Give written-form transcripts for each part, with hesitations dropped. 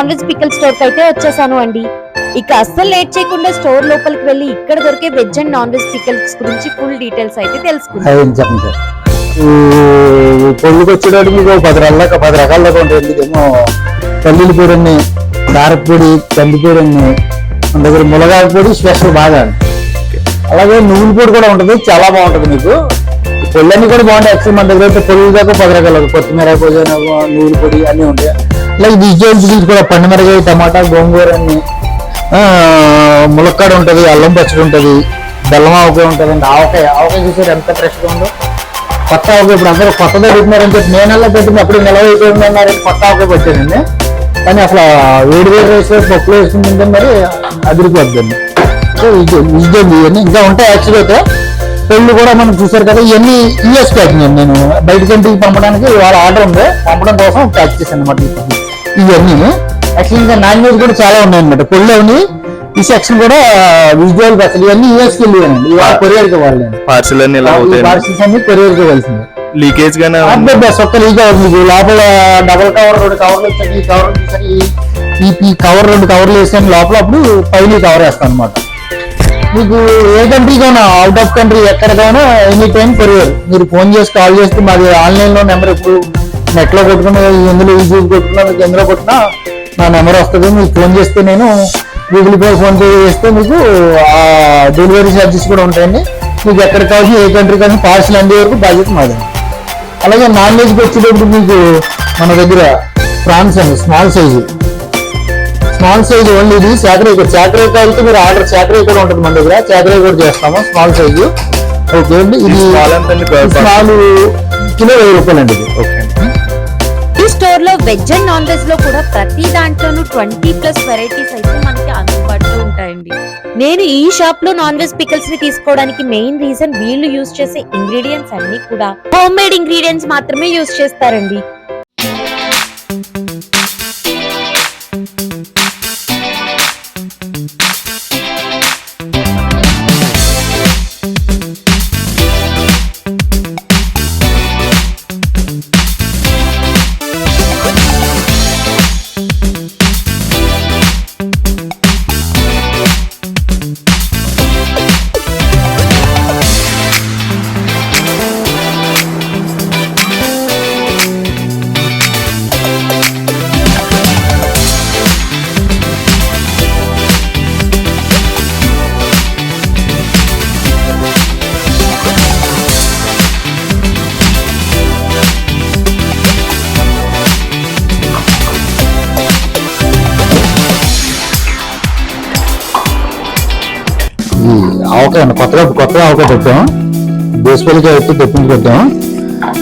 Non veg pickle store కి అయితే వచ్చేసాను అండి. ఇక అస్సలు లేట్ చేయకుండా స్టోర్ లోపలికి వెళ్ళి ఇక్కడ దొరికే veg and non veg pickles గురించి ఫుల్ డీటెయిల్స్ అయితే తెలుసుకుందాం. పొళ్ళుకి వచ్చేటప్పుడు మీకు 10 రకాల దాకా ఉంటాయి. ఎందుకేమో పల్లీల పొడి అన్ని, కారపొడి, కందిపొడి అన్ని, మన దగ్గర మునగాకు పొడి స్పెషల్ బాగా. అలాగే నువ్వుల పొడి కూడా ఉంటుంది, చాలా బాగుంటుంది. మీకు పొళ్ళన్నీ కూడా బాగుంటాయి. యాక్చువల్ మన దగ్గర అయితే పొల్లు దాకా 10 రకాలు, కొత్తిమీర, పుదీనా, నువ్వుల పొడి అన్నీ ఉంటాయి. అలాగే వెజిటేబుల్స్ కూడా పండుమిరకాయ, టమాటా, గోంగూర అన్ని, ములక్కాడ ఉంటుంది, అల్లం పచ్చడి ఉంటుంది, బెల్లం ఆవకాయ ఉంటుందండి. ఆవకాయ చూసారు ఎంత ఫ్రెష్గా ఉందో. కొత్త ఆవకాయ ఇప్పుడు అందరూ కొత్తగా పెట్టినారని చెప్పి నేనల్లా పెట్టింది అప్పుడు నిలవ అయిపోయిందన్నారని కొత్త ఆవకాయ పెట్టానండి. కానీ అసలు వేడి రైస్ పప్పులు వేసుకుంటే మరి అదిరిపోద్దండి. సో ఇదండి, ఇవన్నీ ఇంకా ఉంటాయి. యాక్చువల్ అయితే పెళ్ళు కూడా మనం చూసారు కదా, ఇవన్నీ యూఎస్ ప్యాకింగ్ అండి. నేను బయట కంటికి పంపడానికి వాళ్ళ ఆర్డర్ ఉంది, పంపడం కోసం ప్యాక్ చేశాను అనమాట. ఇవన్నీ యాక్చువల్ ఇంకా నాన్ వెజ్ కూడా చాలా ఉన్నాయన్నమాట. పెళ్ళు అవన్నీ ఈ సెక్షన్ కూడా విజువల్ అసలు ఇవన్నీ యూఎస్కి వెళ్ళిపోయానండి. ఇవాళ కొరియర్కి వాళ్ళు పార్సల్ అన్ని కొరియర్కి వెళ్ళింది. లీకేజ్ గానే ఒక్క లీక్ అవుతుంది. లోపల డబుల్ కవర్ 2 కవర్లు వచ్చాయి. ఈ కవర్ చూసారు, ఈ కవర్ 2 కవర్లు వేసాను లోపల. అప్పుడు పైన కవర్ వేస్తాను అనమాట. మీకు ఏ కంట్రీకైనా, అవుట్ ఆఫ్ కంట్రీ ఎక్కడికైనా ఎనీ టైం కొరియర్. మీరు ఫోన్ చేసి కాల్ చేస్తే మాది ఆన్లైన్ లో నెంబర్, ఎప్పుడు నెట్ లో కొట్టుకున్నా, ఎందులో యూట్యూబ్ కొట్టుకున్నా, మీకు ఎందులో కొట్టినా నా నెంబర్ వస్తుంది. మీకు ఫోన్ చేస్తే నేను గూగుల్ పే, ఫోన్ పే చేస్తే మీకు డెలివరీ ఛార్జెస్ కూడా ఉంటాయండి. మీకు ఎక్కడ కావాలి, ఏ కంట్రీ కానీ పార్సల్ అందే వరకు బాధ్యత మాదండి. అలాగే నాన్ వెజ్కి వచ్చేటప్పుడు మీకు మన దగ్గర ప్రాన్స్ అండి, స్మాల్ సైజు ఓన్లీ. ఇది చాకరీ కాయలతో మీరు ఆర్డర్, చాకరీ కూడా ఉంటుంది మన దగ్గర, చాకరీ కూడా చేస్తాము స్మాల్ సైజు. ఓకే అండి, ఇది స్మాల్ కిలో 1000 రూపాయలండి. ఇది ఓకే. ఈ స్టోర్ లో వెజ్ అండ్ నాన్ వెజ్ లో కూడా ప్రతి దాంట్లోనూ 20+ వెరైటీస్ అయితే మనకి అందుబాటులో ఉంటాయండి. నేను ఈ షాప్ లో నాన్ వెజ్ పికల్స్ ని తీసుకోవడానికి మెయిన్ రీజన్ వీళ్ళు యూజ్ చేసే ఇంగ్రీడియంట్స్ అన్ని కూడా హోమ్ మేడ్ ఇంగ్రీడియంట్స్ మాత్రమే యూజ్ చేస్తారండి. ఆవకాయ కొత్తగా ఆవకాయ పెట్టాం, బేసిపల్లిగా ఎత్తి తెప్పించి పెట్టాం,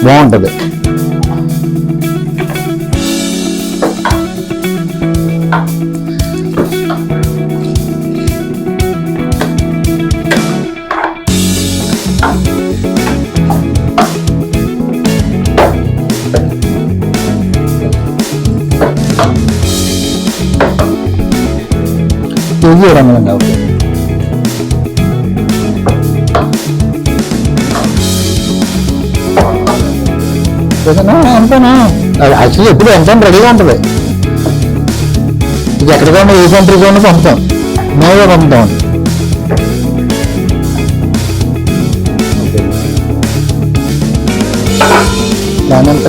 బాగుంటుంది. KG 200 okay. ఎంతనా యాక్చువల్లీ ఎప్పుడు ఎంత రెడీగా ఉంటుంది. ఇది ఎక్కడికైనా ఏ కంట్రీకి ఉన్నా పంపుతాం, మేమే పంపుతాం. దాని ఎంత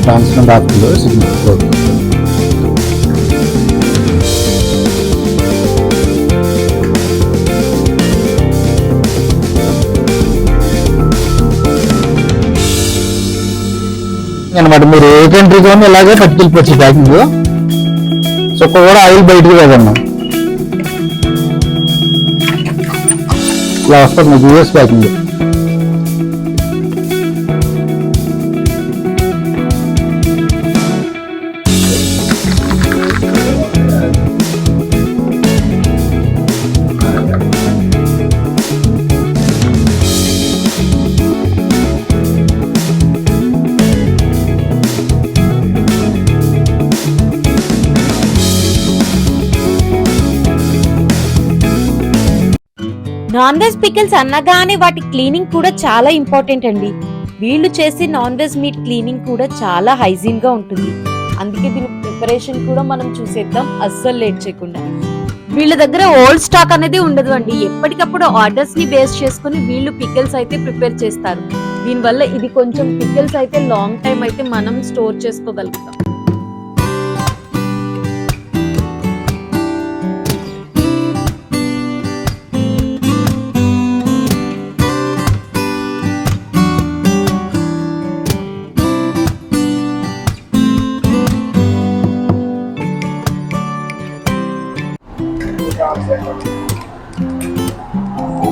ట్రాన్స్పరెంట్ ఆఫ్లో సిగ్నల్. అనమాట మీరు ఏ కంట్రీకి ఉన్నా ఇలాగే పట్టుకెళ్ళిపోవచ్చు ప్యాకింగ్. చుక్క కూడా ఆయిల్ బయటకు లేదన్నా, ఇలా వస్తుంది మీకు US packing. Non veg pickles అన్నగానే వాటి క్లీనింగ్ కూడా చాలా ఇంపార్టెంట్ అండి. వీళ్ళు చేసే నాన్ వెజ్ మీట్ క్లీనింగ్ కూడా చాలా హైజీన్ గా ఉంటుంది. అందుకే దీని ప్రిపరేషన్ కూడా మనం చూసేద్దాం అస్సలు లేట్ చేయకుండా. వీళ్ళ దగ్గర ఓల్డ్ స్టాక్ అనేది ఉండదు అండి, ఎప్పటికప్పుడు ఆర్డర్స్ ని బేస్ చేసుకుని వీళ్ళు పికిల్స్ అయితే ప్రిపేర్ చేస్తారు. దీనివల్ల ఇది కొంచెం పికిల్స్ అయితే లాంగ్ టైం అయితే మనం స్టోర్ చేసుకోగలుగుతాం.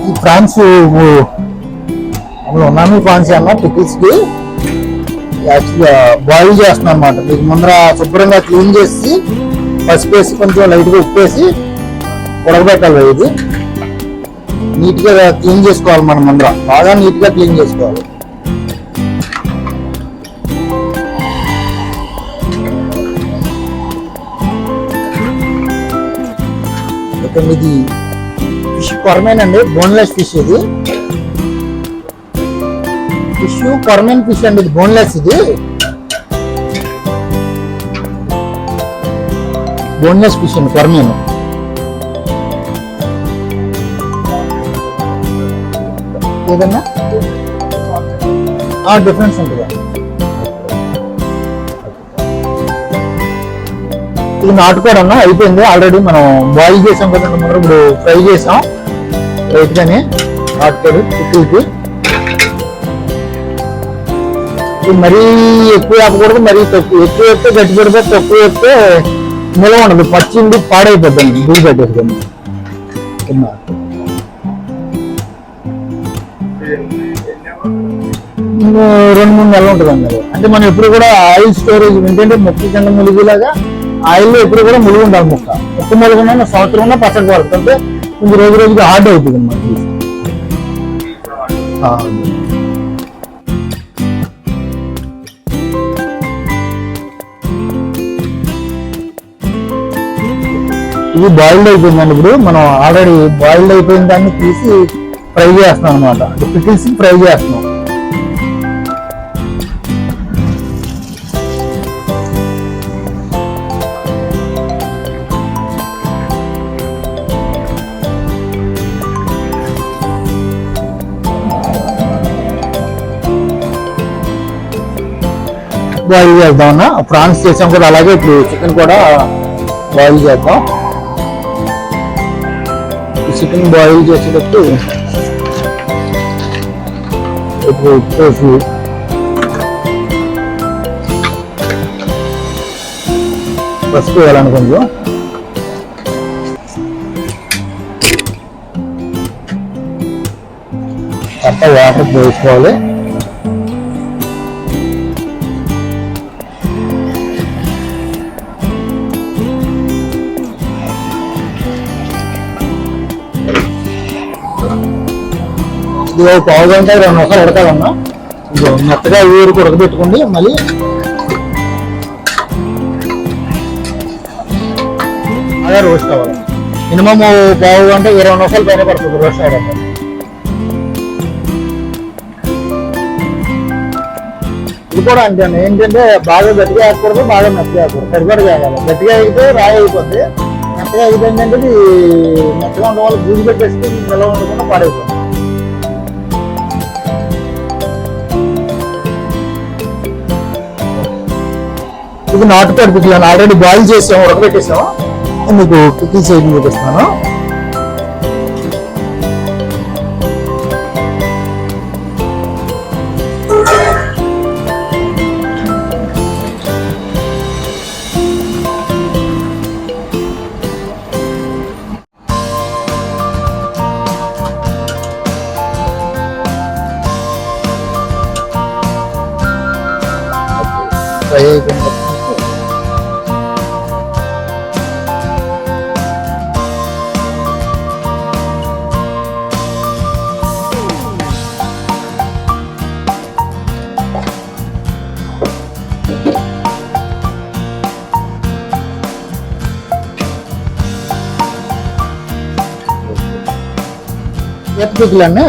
ఈ ప్రాన్స్ ఉన్నాను ప్రాన్స్ అన్న పికిల్స్ కి యాక్చువల్గా బాయిల్ చేస్తున్నాం అన్నమాట. మీకు ముందర శుభ్రంగా క్లీన్ చేసి పసుపు వేసి కొంచెం లైట్గా ఉప్పు వేసి ఉడకబెట్టాలి. ఇది నీట్గా క్లీన్ చేసుకోవాలి, మనం ముందర బాగా నీట్గా క్లీన్ చేసుకోవాలి. ఇది ఫిష్ కొరమేనండి, బోన్లెస్ ఫిష్. ఇది ఫిష్ కొరమేన్ ఫిష్ అండి, ఇది బోన్లెస్. ఇది బోన్లెస్ ఫిష్ అండి కొరమేన్. ఏదన్నా డిఫరెన్స్ ఉంటుంది. ఇది నాటుకోవడం అయిపోయింది ఆల్రెడీ, మనం బాయిల్ చేసాం కదండి ముందర, ఇప్పుడు ఫ్రై చేసాం రైట్గానే నాటుకోడు పికిల్కి. ఇది మరీ ఎక్కువ ఆపకూడదు, మరీ తక్కువ. ఎక్కువ వేస్తే గట్టి పెడితే, తక్కువ వేస్తే నిలవ ఉండదు, పచ్చింది పాడైపోతుంది. దూరు పెట్టేసుకొని 2-3 నెలలు ఉంటుందండి. అంటే మనం ఎప్పుడు కూడా ఆయిల్ స్టోరేజ్ ఏంటంటే ముక్క కింద ములిగిలాగా ఆయిల్లో ఎప్పుడు కూడా ములుగు ఉండాలి. ముక్క ములుగున్నా సంవత్సరం ఉన్నా పచ్చడి పడుతుంటే కొంచెం రోజుగా హార్డ్ అవుతుంది మనకి. ఇది బాయిల్డ్ అయిపోయిందండి. ఇప్పుడు మనం ఆల్రెడీ బాయిల్డ్ అయిపోయిన దాన్ని తీసి ఫ్రై చేస్తున్నాం అనమాట. పికిల్స్ ఫ్రై చేస్తున్నాం. బాయిల్ చేద్దాం అన్న. ప్రాన్స్ చేసాం కూడా, అలాగే ఇప్పుడు చికెన్ కూడా బాయిల్ చేద్దాం. చికెన్ బాయిల్ చేసేటప్పుడు ఇప్పుడు ఉప్పు పసుపు వేయాలని కొంచెం తర్వాత వాటర్ పోసుకోవాలి. ఇది పావు గంట 2 నిమిషాలు ఉడకాలన్నా. మెత్తగా ఊరికి ఉడకబెట్టుకోండి. మళ్ళీ బాగా రోస్ట్ అవ్వాలి. మినిమం పావు గంట 20 నిమిషాలు పైన పడుతుంది రోస్ట్ అవ్వడానికి. ఇది కూడా అంతే అండి, ఏంటంటే బాగా గట్టిగా ఆగకూడదు, బాగా మెత్తగా ఆగకూడదు, సరిపడగా ఆగాలి. గట్టిగా అయితే రాయి అయిపోద్ది, మెత్తగా అయిపోయింది అంటే ఇది మెత్తగా ఉండడం వల్ల బూజు పెట్టేసి నిల్వ ఉండకుండా పాడైపోతుంది. ఇది నాటుకోడి పికిల్ అని ఆల్రెడీ బాయిల్ చేసాము, ఉడకబెట్టేసాము. మీకు పికిల్ చేయడం చూపిస్తున్నాను. ఫ్రై అయిపోయిన పికిల్ అండి.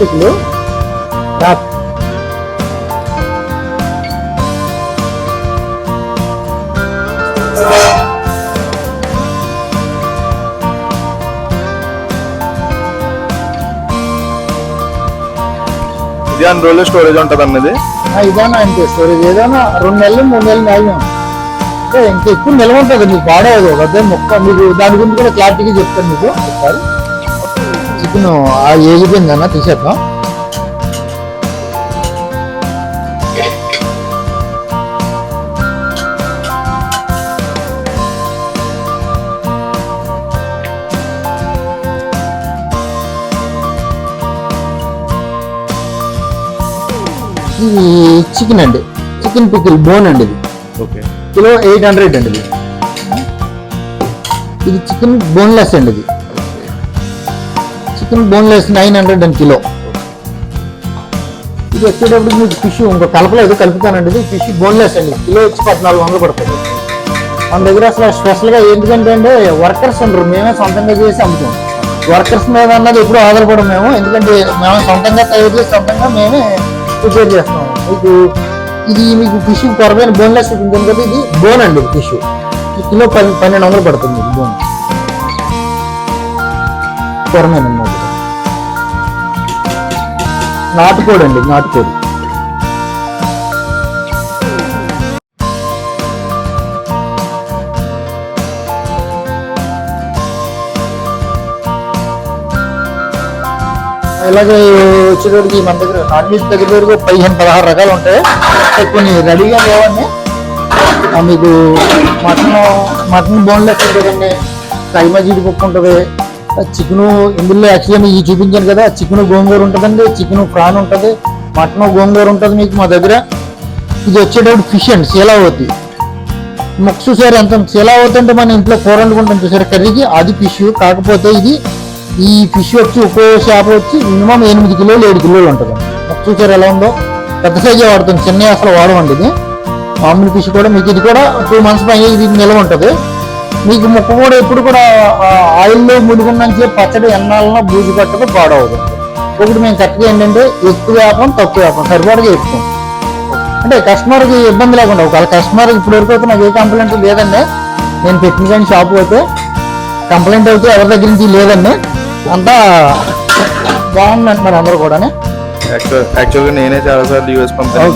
పికిల్ ఇది అన్ని రోజులు స్టోరేజ్ ఉంటుంది అన్నది. ఇదేనా అంతే స్టోరేజ్, ఏదైనా 2 నెలలు 3 నెలలు మ్యాక్సిమం, అంటే ఇంకా ఎక్కువ నిల్వ ఉంటుంది, మీకు పాడవదు. అదే మొక్క మీకు దాని గురించి కూడా క్లారిటీగా చెప్తాను మీకు ఒకసారి. చికెన్ ఆ ఏగిపోయిందన్న తీసేద్దాం. ఇది చికెన్ అండి, చికెన్ పికిల్ బోన్ అండి, ఇది ఓకే కిలో 800 అండి. ఇది చికెన్ బోన్లెస్ అండి, ఇది చికెన్ బోన్లెస్ 900 అండి కిలో. ఇది వచ్చేటప్పుడు మీకు ఫిష్ ఇంకో కలపలేదు, కలుపుతానండి. ఇది ఫిష్ బోన్లెస్ అండి, కిలో వచ్చి 1400 పడుతుంది. మన దగ్గర అసలు స్పెషల్గా ఎందుకంటే అంటే వర్కర్స్ ఉండరు, మేమే సొంతంగా చేసి అమ్ముతాం. వర్కర్స్ మీద అన్నది ఎప్పుడు ఆధారపడం మేము, ఎందుకంటే మేము సొంతంగా తయారు చేసి సొంతంగా మేమే ప్రిపేర్ చేస్తాం. మీకు ఇది మీకు ఫిష్ కొరమైన బోన్లెస్ ఎందుకంటే ఇది బోన్ అండి, ఫిష్ కిలో 1200 పడుతుంది. ఇది బోన్ కొరమైన అన్నమాట. నాటుకోడి అండి, నాటుకోడి. ఇలాగే వచ్చేటప్పటికి మన దగ్గర నాన్ వెజ్ దగ్గర 15-16 రకాలు ఉంటాయి. కొన్ని రెడీగా లేవండి. మీకు మటన్ బోన్లెస్ ఉంటుందండి, కైమా జీడిపప్పు ఉంటుంది, చికెను ఇందులో యాక్చువల్గా మీకు చూపించాను కదా, చికెన్ గోంగూర ఉంటుందండి, చికెన్ ఫ్రాన్ ఉంటుంది, మటన్ గోంగూర ఉంటుంది మీకు మా దగ్గర. ఇది వచ్చేటప్పుడు ఫిష్ అండి, శీలావతి మొక్క. చూసారు ఎంత శీలావతి అంటే మన ఇంట్లో కూర వండుకుంటాం చూసారు కర్రీకి, అది ఫిష్. కాకపోతే ఇది ఈ ఫిష్ వచ్చి ఒక్కో చేప వచ్చి మినిమం 8 కిలోలు 7 కిలోలు ఉంటుంది. మొక్క చూసారు ఎలా ఉందో, పెద్ద సైజే వాడుతుంది, చిన్న అసలు వాడమండి. ఇది మామూలు ఫిష్ కూడా మీకు ఇది కూడా 2 months పైన ఇది నిల్వ ఉంటుంది. మీకు ముక్క కూడా ఎప్పుడు కూడా ఆయిల్లో ముడుకున్నంచే పచ్చడి ఎన్నాళ్ళలో బూజు పట్టదు, పాడవుతుంది. ఒకటి మేము కరెక్ట్గా ఏంటంటే ఎక్కువ వేపం తక్కువ వేపం సరిపడగా ఎక్కువ, అంటే కస్టమర్కి ఇబ్బంది లేకుండా. ఒకవేళ కస్టమర్ ఇప్పుడు వరకు అయితే నాకు ఏ కంప్లైంట్ లేదండి, నేను పెట్టిన కానీ షాప్ అయితే కంప్లైంట్ అయితే ఎవరి దగ్గర నుంచి లేదండి, అంతా బాగుంది అంటున్నారు అందరూ కూడా. యాక్చువల్గా నేనే చాలా సార్లు యూఎస్ పంపాను,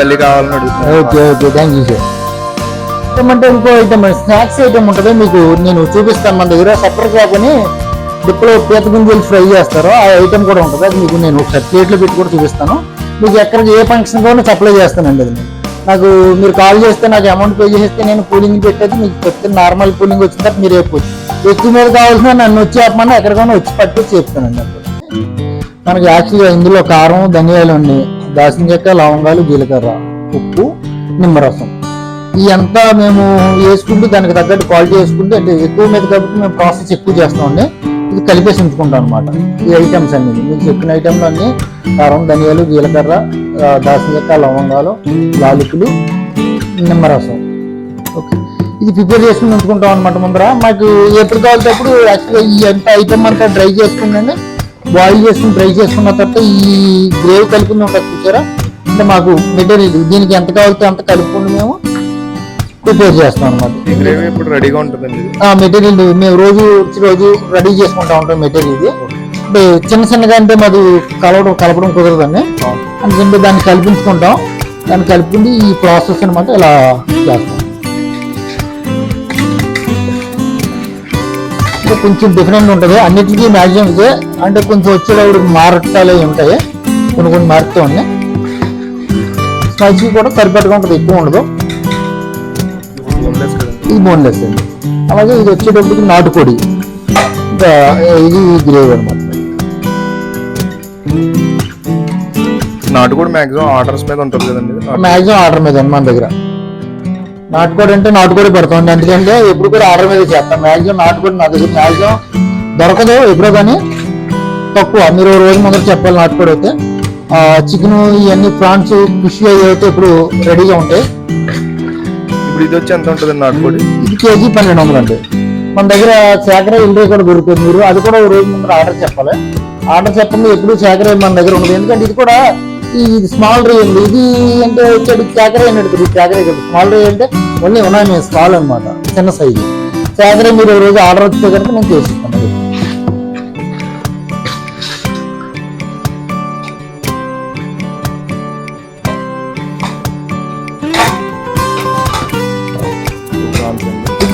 మళ్ళీ కావాలని అడుగుతాను. Okay thank you sir. ఏమంటే ఇంకో ఐటమ్ స్నాక్స్ ఐటమ్ ఉంటుంది, మీకు నేను చూపిస్తాను. మన దగ్గర సప్పర్ క్రాప్ అని డిప్పులో పీత గింజలు ఫ్రై చేస్తారో ఆ ఐటమ్ కూడా ఉంటుంది. అది మీకు నేను ఒకసారి ప్లేట్లో పెట్టి కూడా చూపిస్తాను. మీకు ఎక్కడికి ఏ ఫంక్షన్ కూడా సప్లై చేస్తానండి. అది నాకు మీరు కాల్ చేస్తే నాకు అమౌంట్ పే చేస్తే నేను కూలింగ్ పెట్టేది మీకు చెప్తే, నార్మల్ కూలింగ్ వచ్చిన తర్వాత మీరు ఎక్కువ మీద కావాల్సిన నన్ను వచ్చి ఆపమన్నా ఎక్కడికైనా వచ్చి పట్టుకొచ్చి చెప్తానండి. మనకి యాక్చువల్గా ఇందులో కారం, ధనియాలు అండి, దాల్చిన చెక్క, లవంగాలు, జీలకర్ర, ఉప్పు, నిమ్మరసం ఇదంతా మేము వేసుకుంటూ దానికి తగ్గట్టు క్వాలిటీ వేసుకుంటూ, అంటే ఎక్కువ మీద కాబట్టి మేము ప్రాసెస్ ఎక్కువ చేస్తామండి. ఇది కలిపేసి ఉంచుకుంటాం అనమాట. ఈ ఐటమ్స్ అన్ని మీకు చెప్పిన ఐటమ్లు అన్ని కారం, ధనియాలు, జీలకర్ర, దాల్చిన చెక్క, లవంగాలు, యాలకులు, నిమ్మరసం. ఓకే, ఇది ప్రిపేర్ చేసుకుని ఉంచుకుంటాం అనమాట. ముందర మాకు ఎప్పుడు కావాలంటే అప్పుడు యాక్చువల్గా ఈ అంత ఐటమ్ అంతా డ్రై చేసుకుందండి, బాయిల్ చేసుకుని డ్రై చేసుకున్న తర్వాత ఈ గ్రేవీ కలుపుకుని ఉంటుంది చూసారా, అంటే మాకు మెటీరియల్ దీనికి ఎంత కావాలితే అంత కలుపుకుని మేము ప్రిపేర్ చేస్తాం అనమాట. గ్రేవీ ఇప్పుడు రెడీగా ఉంటుందండి. మెటీరియల్ మేము రోజు రెడీ చేసుకుంటా ఉంటాం మెటీరియల్. ఇది అంటే చిన్నగా అంటే మాది కలపడం కుదరదండి, అందుకంటే దాన్ని కల్పించుకుంటాం. దాన్ని కలుపుకుంది ఈ ప్రాసెస్ అనమాట. ఇలా చేస్తాం. అంటే కొంచెం డిఫరెంట్ ఉంటుంది అన్నిటికీ మ్యాక్సిమం ఇదే, అంటే కొంచెం వచ్చేటప్పుడు మారటాలు ఉంటాయి, కొన్ని మారుతూ ఉన్నాయి. స్పైసీ కూడా సరిపడగా ఉంటుంది, ఎక్కువ ఉండదు. ఇది బోన్లెస్ అండి. అలాగే ఇది వచ్చేటప్పటికి నాటుకోడి, ఇంకా ఇది గ్రేవీ అనమాట. నాటుకోడి మాక్సిమం ఆర్డర్స్ మీద ఉంటుంది కదండి. మాక్సిమం ఆర్డర్ మీద మన దగ్గర నాటుకోడి అంటే నాటుకోడి పెడతాం, ఎందుకంటే ఎప్పుడు కూడా ఆర్డర్ మీద చేస్తాం. మాక్సిమం నాటుకోడి నా దగ్గర మాక్సిమం దొరకదు ఎప్పుడో, కానీ తక్కువ. మీరు రోజు ముందర చెప్పాలి. నాటుకోడి అయితే చికెన్ ఇవన్నీ ప్రాన్స్, ఫిష్ అయితే ఇప్పుడు రెడీగా ఉంటాయి. ఇప్పుడు ఇది వచ్చి ఎంత ఉంటుంది నాటుకోడి? ఇది కేజీ 1200 అండి. మన దగ్గర సేకర ఇండియా కూడా దొరుకుతుంది. మీరు అది కూడా రోజు ముందర ఆర్డర్ చెప్పాలి. ఆర్డర్ చెప్పండి, ఎప్పుడు సేకర మన దగ్గర ఉండదు, ఎందుకంటే ఇది కూడా ఇది స్మాల్ రే అండి. ఇది అంటే వచ్చేది సేకర అడుగుతుంది, సేకర కదా. స్మాల్ రే అంటే ఓన్లీ ఉన్నాయి మేము స్మాల్ అనమాట, చిన్న సైజు. సేకర మీరు రోజు ఆర్డర్ వస్తే కనుక నేను చేసిస్తాను.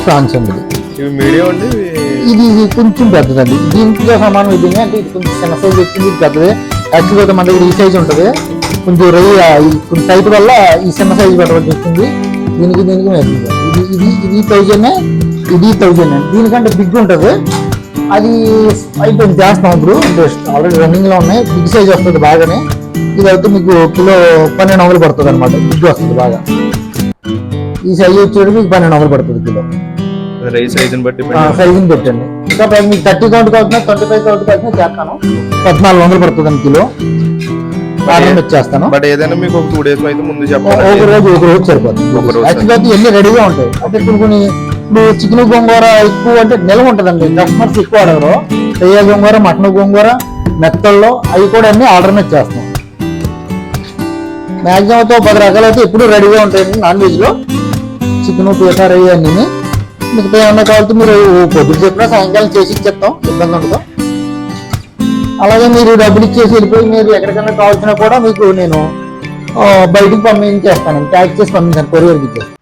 ప్రాన్స్ అండి. ఇవి మీడియం అండి. ఇది కొంచెం పెద్దదండి, దీంట్లో సమానం ఇది అంటే ఇది కొంచెం చిన్న సైజ్ వచ్చింది, ఇది పెద్దది. యాక్చువల్గా మన దగ్గర ఈ సైజ్ ఉంటుంది, కొంచెం కొంచెం టైట్ వల్ల ఈ చిన్న సైజ్ పెట్టవలసి వచ్చింది. దీనికి ఇది 1000, ఇది 1000 అండి. దీనికంటే బిగ్ ఉంటుంది, అది అయిపోయింది చేస్తాం ఇప్పుడు, ఆల్రెడీ రన్నింగ్ లో ఉన్నాయి. బిగ్ సైజ్ వస్తుంది బాగానే. ఇది అయితే మీకు కిలో 1200 పడుతుంది అనమాట, బిగ్ వస్తుంది బాగా. ఈ సైజ్ వచ్చేది మీకు 1200 పడుతుంది కిలో. సైజుని బట్టి సైజుని పెట్టండి. ఇంకా మీకు 30 కౌంట్ అవుతున్నా, 25 కౌంట్ అవుతున్నా చేస్తాను, 1400 పడుతుంది అని కిలో. వచ్చేస్తాను. బట్ ఏదైనా మీకు ఒక 2 days అయితే ముందు చెప్పాలి. ఒక రోజు సరిపోతుంది. యాక్చువల్గా ఎన్ని రెడీగా ఉంటాయి అంటే కొన్ని ఇప్పుడు చికెన్ గోంగూర ఎక్కువ అంటే నిల్వ ఉంటుందండి, కస్టమర్స్ ఎక్కువ అడగరు. రొయ్య గోంగూర, మటన్ గోంగూర, మెత్తల్లో అవి కూడా అన్ని ఆల్టర్నేట్ చేస్తాం. మ్యాక్సిమం అయితే 10 రకాలు అయితే ఎప్పుడు రెడీగా ఉంటాయండి నాన్ వెజ్ లో. చికెన్, పీత, రొయ్య అన్ని. మిగతా ఏమన్నా కావాలంటే మీరు పొద్దున చెప్పినా సాయంకాలం చేసి ఇచ్చేస్తాం, ఇబ్బంది ఉండదు. అలాగే మీరు డబ్బులు ఇచ్చేసి వెళ్ళిపోయి మీరు ఎక్కడికైనా కావాల్సినా కూడా మీకు నేను బయటికి పంపించేస్తాను, ప్యాక్ చేసి పంపించాను, కొరియర్కి ఇచ్చేస్తాను.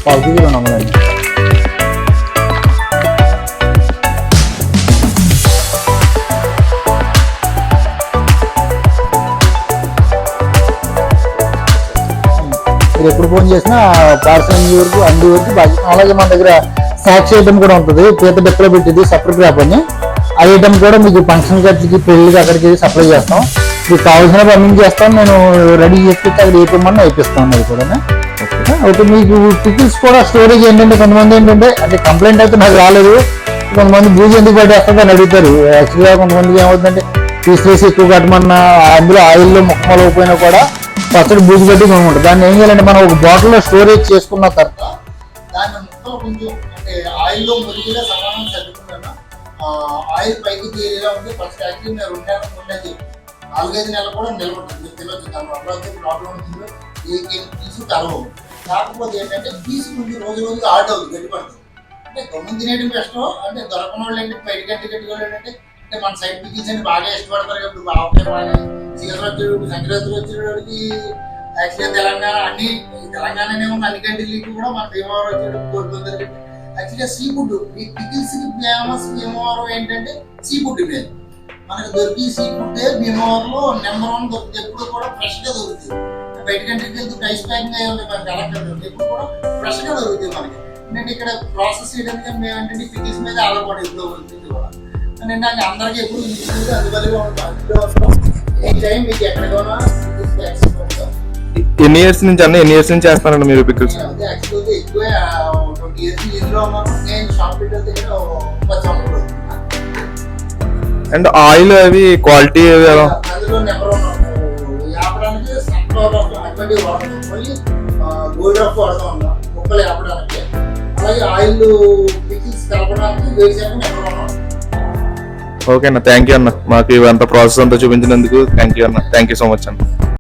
పావుకి 200 అండి. మీరు ఎప్పుడు ఫోన్ చేసినా పార్సల్ అంది వరకు బాధ్యత. అలాగే మన దగ్గర స్నాక్స్ ఐటమ్ కూడా ఉంటుంది, పీత డెక్కలో పెట్టింది సపరేట్ ర్యాప్ అని. ఆ ఐటమ్ కూడా మీకు ఫంక్షన్ ఖర్చుకి, పెళ్ళికి అక్కడికి సప్లై చేస్తాం. మీకు కావాల్సిన పంపింగ్ చేస్తాం, నేను రెడీ చేసి అక్కడ వేపమని వేపిస్తాను. అది కూడా ఓకే. మీకు పికిల్స్ కూడా స్టోరేజ్ ఏంటంటే కొంతమంది ఏంటంటే అంటే కంప్లైంట్ అయితే నాకు రాలేదు, కొంతమంది బూజు ఎందుకు పట్టేస్తుంది అని అడుగుతారు. యాక్చువల్గా కొంతమందికి ఏమవుతుందంటే పీస్ ఎక్కువ కట్టమన్నా అందులో ఆయిల్లో ముక్కలు అయిపోయినా కూడా పచ్చడి బూజు పెట్టి ఉంటుంది. దాన్ని ఏం చేయాలంటే మనం ఒక బాటిల్లో స్టోరేజ్ చేసుకున్న తర్వాత దాన్ని ముక్కలు కొంచెం అంటే ఆయిల్లో మురిగిగా సమానం చదువుకున్నాను. ఆయిల్ పైకి తీరేలా ఉంటే ఫస్ట్ యాక్చువల్లీ నేను 2 నెలలు ఉండేది, 4-5 నెలలు కూడా నిల్వ ఉంటుంది. మీరు తెలియదు దాని అప్పుడు ప్రాబ్లం ఉంటుంది, ఏ పీసు కలవు. కాకపోతే ఏంటంటే పీసు కొంచెం రోజుగా ఆర్ట్ అవుతుంది, గట్టిపడుతుంది. అంటే గమ్మున తినేయడం కష్టం. అంటే దొరకని వాళ్ళు ఏంటంటే బయట గట్టిగా ఏంటంటే అంటే మన సైడ్ పికిల్స్ అని బాగా ఇష్టపడతారు. ఇప్పుడు బాగా సీజన్ వచ్చేటప్పుడు సంక్రాంతి వచ్చేటప్పటికి యాక్చువల్గా తెలంగాణ తెలంగాణనే ఉన్న అన్ని కంట్రీలకి కూడా మన భీమవరం వచ్చేటప్పుడు కోరుకుంటారు. యాక్చువల్గా సీ ఫుడ్ ఈ పికిల్స్ కి ఫేమస్ భీమవరం ఏంటంటే సీ ఫుడ్ మీద మనకు దొరికి సీ ఫుడ్ భీమవరంలో నెంబర్ 1 దొరుకుతుంది. ఎప్పుడు కూడా ఫ్రెష్ గా దొరుకుతుంది. బయట కంట్రీకి వెళ్తే ప్రైస్ ప్యాకింగ్ అయ్యి ఉంటాయి, మనకి అలక్ట్ ఎప్పుడు కూడా ఫ్రెష్ గా దొరుకుతుంది మనకి. ఏంటంటే ఇక్కడ ప్రాసెస్ చేయడానికి మేమేంటంటే పికిల్స్ మీద ఆధారపడి ఎప్పుడు ఉంటుంది కూడా. ఏంటంటే అందరికీ ఎప్పుడు అందుబాటులో ఉంటాం. ఈ టైం మీకు ఎక్కడికైనా ఎన్ని ఇయర్స్ నుంచి చేస్తానండి మీరు పికిల్స్? యాక్చువల్గా ఎక్కువ 20 years ఇందులో ఉన్నాను. నేను షాప్ పెట్టిన 10 సంవత్సరాలు. అండ్ ఆయిల్ అవి క్వాలిటీ అందులో నెంబర్ 1 ఆపడానికి సన్ఫ్లవర్ అటువంటి వాడతాం, మళ్ళీ గోల్డ్ రఫ్ వాడతాం అన్న ముక్కలు ఆపడానికి. అలాగే ఆయిల్ పికిల్స్ కలపడానికి వేసాక నెంబర్ 1. ఓకే అన్న, థ్యాంక్ యూ అన్న, మాకు ఇవంతా ప్రాసెస్ అంతా చూపించినందుకు థ్యాంక్ యూ అన్న, థ్యాంక్ యూ సో మచ్ అన్న.